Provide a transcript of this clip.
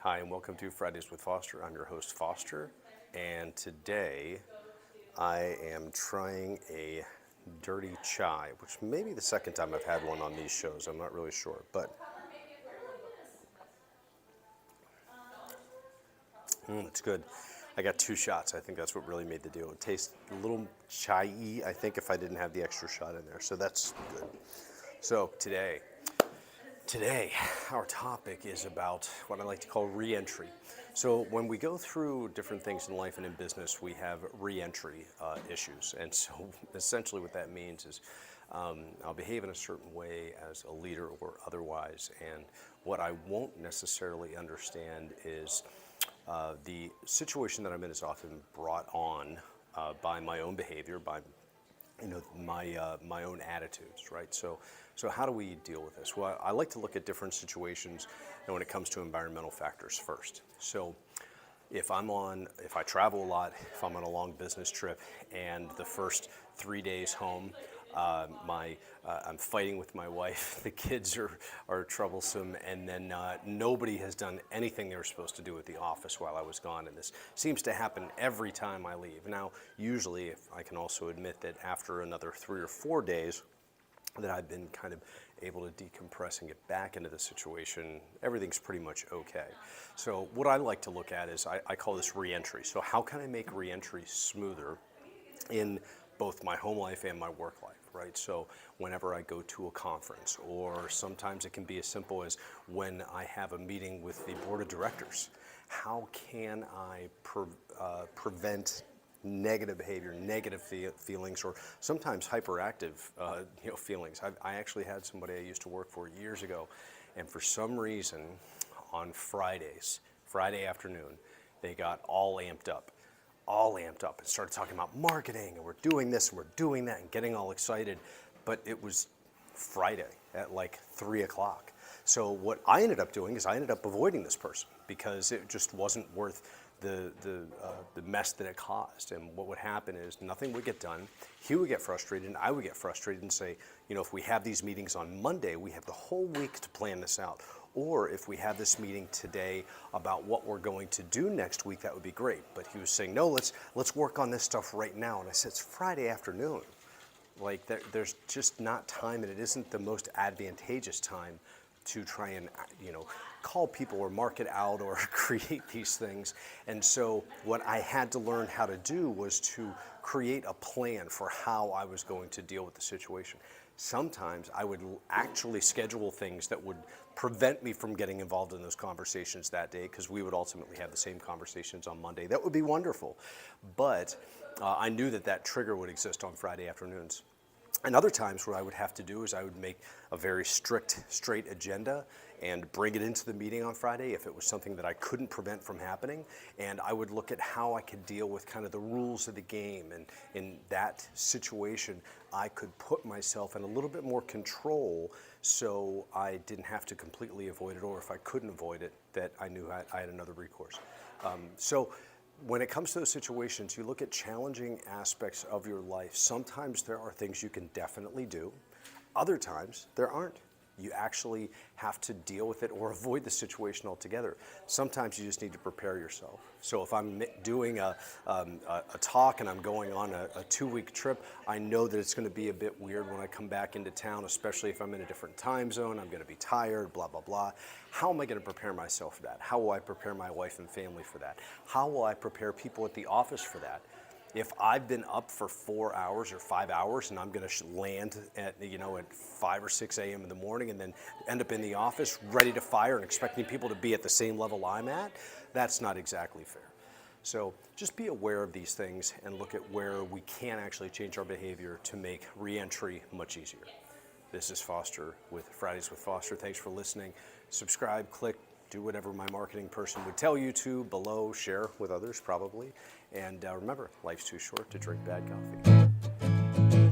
Hi, and welcome to Fridays with Foster. I'm your host, Foster, and today I am trying a dirty chai, which may be the second time I've had one on these shows. I'm not really sure, but it's good. I got 2 shots. I think that's what really made the deal. It tastes a little chai-y, I think, if I didn't have the extra shot in there, so that's good. So Today, our topic is about what I like to call reentry. So when we go through different things in life and in business, we have reentry issues. And so essentially what that means is I'll behave in a certain way as a leader or otherwise. And what I won't necessarily understand is the situation that I'm in is often brought on by my own behavior, by my own attitudes, right? So how do we deal with this? Well, I like to look at different situations, and when it comes to environmental factors first. So if I travel a lot, if I'm on a long business trip, and the first 3 days home, I'm fighting with my wife, the kids are troublesome, and then nobody has done anything they were supposed to do at the office while I was gone, and this seems to happen every time I leave. Now, usually, I can also admit that after another 3 or 4 days, that I've been kind of able to decompress and get back into the situation, everything's pretty much okay. So what I like to look at is, I call this reentry. So how can I make reentry smoother in both my home life and my work life, right? So whenever I go to a conference, or sometimes it can be as simple as when I have a meeting with the board of directors, how can I prevent negative behavior, negative feelings, or sometimes hyperactive feelings. I actually had somebody I used to work for years ago, and for some reason on Friday afternoon, they got all amped up and started talking about marketing, and we're doing this and we're doing that and getting all excited. But it was Friday at like 3 o'clock. So what I ended up doing is I ended up avoiding this person because it just wasn't worth the mess that it caused. And what would happen is nothing would get done. He would get frustrated and I would get frustrated and say, if we have these meetings on Monday, we have the whole week to plan this out. Or if we have this meeting today about what we're going to do next week, that would be great. But he was saying, no, let's work on this stuff right now. And I said, it's Friday afternoon. Like there's just not time, and it isn't the most advantageous time to try and call people or market out or create these things. And so what I had to learn how to do was to create a plan for how I was going to deal with the situation. Sometimes I would actually schedule things that would prevent me from getting involved in those conversations that day, because we would ultimately have the same conversations on Monday. That would be wonderful. But I knew that trigger would exist on Friday afternoons. And other times what I would have to do is I would make a very straight agenda and bring it into the meeting on Friday if it was something that I couldn't prevent from happening. And I would look at how I could deal with kind of the rules of the game. And in that situation, I could put myself in a little bit more control so I didn't have to completely avoid it, or if I couldn't avoid it, that I knew I had another recourse. So when it comes to those situations, you look at challenging aspects of your life. Sometimes there are things you can definitely do. Other times there aren't. You actually have to deal with it or avoid the situation altogether. Sometimes you just need to prepare yourself. So if I'm doing a talk and I'm going on a 2-week trip, I know that it's going to be a bit weird when I come back into town, especially if I'm in a different time zone. I'm going to be tired, blah, blah, blah. How am I going to prepare myself for that? How will I prepare my wife and family for that? How will I prepare people at the office for that? If I've been up for 4 hours or 5 hours and I'm going to land at 5 or 6 a.m. in the morning and then end up in the office ready to fire and expecting people to be at the same level I'm at, that's not exactly fair. So just be aware of these things and look at where we can actually change our behavior to make reentry much easier. This is Foster with Fridays with Foster. Thanks for listening. Subscribe, click, do whatever my marketing person would tell you to below, share with others probably. And remember, life's too short to drink bad coffee.